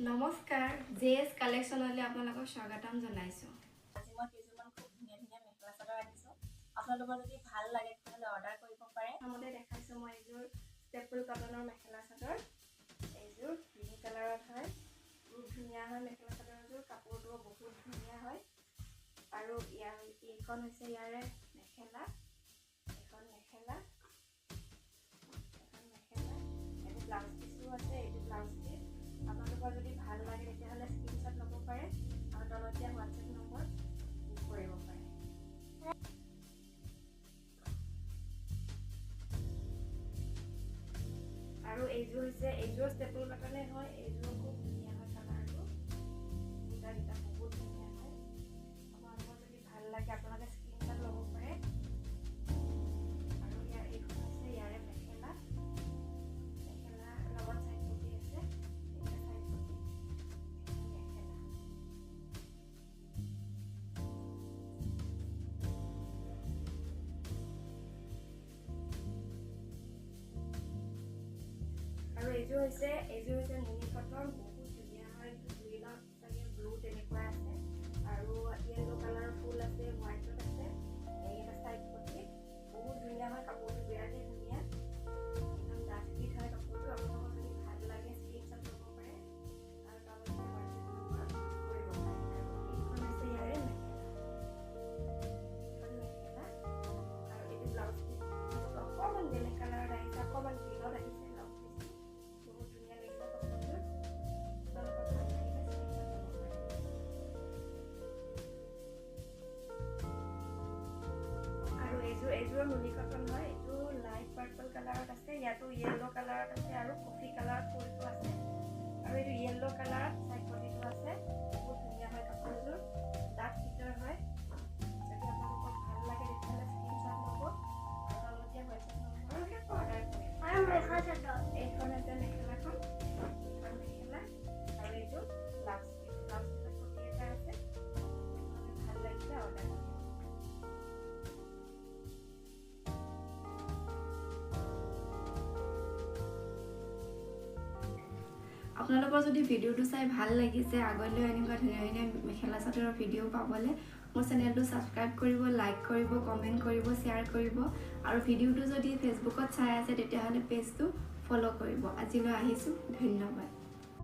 নমস্কাৰ জেএছ কালেকশ্যনলৈ আপোনালোকক স্বাগতম জনাইছোঁ। আজি মই কিছুমান খুব ধুনীয়া ধুনীয়া মেখেলা চাদৰ আনিছোঁ। আপোনালোকৰ যদি ভাল লাগে তেতিয়াহ'লে অৰ্ডাৰ কৰিব পাৰে। প্ৰথমতে দেখাইছোঁ মই এইযোৰ ষ্টেপুল কটনৰ মেখেলা চাদৰ। এইযোৰ গ্ৰীণ কালাৰত হয়, বহুত ধুনীয়া হয় মেখেলা চাদৰযোৰ। কাপোৰটোও বহুত ধুনীয়া হয় আৰু এইখন হৈছে ইয়াৰে মেখেলা। এইখন মেখেলা এইটো ব্লাউজ পিচো আছে। এইটো ব্লাউজ পিচ। আপোনালোকৰ যদি ভাল লাগে তেতিয়াহ'লে স্ক্ৰীনশ্বট ল'ব পাৰে আৰু তলত দিয়া হোৱাটছএপ নম্বৰ বুক কৰিব পাৰে। আৰু এইযোৰ ষ্টেপুল কটনে হয়। এইযোৰ খুব ধুনীয়া হয়, কালাৰটো দুটা বহুত ধুনীয়া হয়। আপোনালোকৰ যদি ভাল লাগে আপোনালোকে স্ক্ৰীনশ্বট ল'ব পাৰে। আৰু এইখন হৈছে ইয়াৰে মেখেলা লগত চাইড পটি আছে। আৰু এইযোৰ হৈছে নুনি কটন, বহুত ধুনীয়া হয়। গ্ৰীণত চাগে ব্লু তেনেকুৱা আছে আৰু য়েল্লো কালাৰৰ ফুল আছে, হোৱাইটত আছে। এইকেইটা চাইড পটি বহুত ধুনীয়া হয়। কাপোৰটো বিৰাটেই ধুনীয়া, একদম ডাঠ ফিট হয় কাপোৰটো। আপোনালোকৰ যদি ভাল লাগে স্ক্ৰীনশ্বট ল'ব পাৰে আৰু তলত হোৱাটছএপ নম্বৰ কৰিব পাৰে। আৰু এইখন হৈছে ইয়াৰে মেখেলা আৰু এইটো ব্লাউজ পিচ অকণমান বেলেগ কালাৰত আহিছে, অকণমান গ্ৰীণত আহিছে। বহুত ধুনীয়া লাগিছে কাপোৰযোৰ। আপোনালোকৰ ভাল লাগিলে স্ক্ৰীনশ্বট ল'ব পাৰে। আৰু এইযোৰ নুনি কটন হয়। এইটো লাইট পাৰ্পল কালাৰত আছে, ইয়াতো য়েল্লো কালাৰত আছে আৰু কফি কালাৰত ফুলটো আছে আৰু এইটো য়েল্লো কালাৰত চাইড পটিটো আছে। বহুত ধুনীয়া হয় কাপোৰযোৰ, ডাঠ ফিটৰ হয়। যদি আপোনালোকক ভাল লাগে তেতিয়াহ'লে স্ক্ৰীনশ্বট ল'ব আৰু তলত দিয়া হোৱাটছএপ নম্বৰত অৰ্ডাৰ কৰিব। এইখন হৈছে মেখেলাখন, মেখেলা আৰু এইটো ব্লাউজ পিচত পটি এটা আছে। ভাল লাগিলে অৰ্ডাৰ কৰিব। আপোনালোকৰ যদি ভিডিঅ'টো চাই ভাল লাগিছে, আগলৈ এনেকুৱা ধুনীয়া ধুনীয়া মেখেলা চাদৰৰ ভিডিঅ' পাবলৈ মোৰ চেনেলটো ছাবস্ক্ৰাইব কৰিব, লাইক কৰিব, কমেণ্ট কৰিব, শ্বেয়াৰ কৰিব আৰু ভিডিঅ'টো যদি ফেচবুকত চাই আছে তেতিয়াহ'লে পেজটো ফ'ল' কৰিব। আজিলৈ আহিছোঁ, ধন্যবাদ।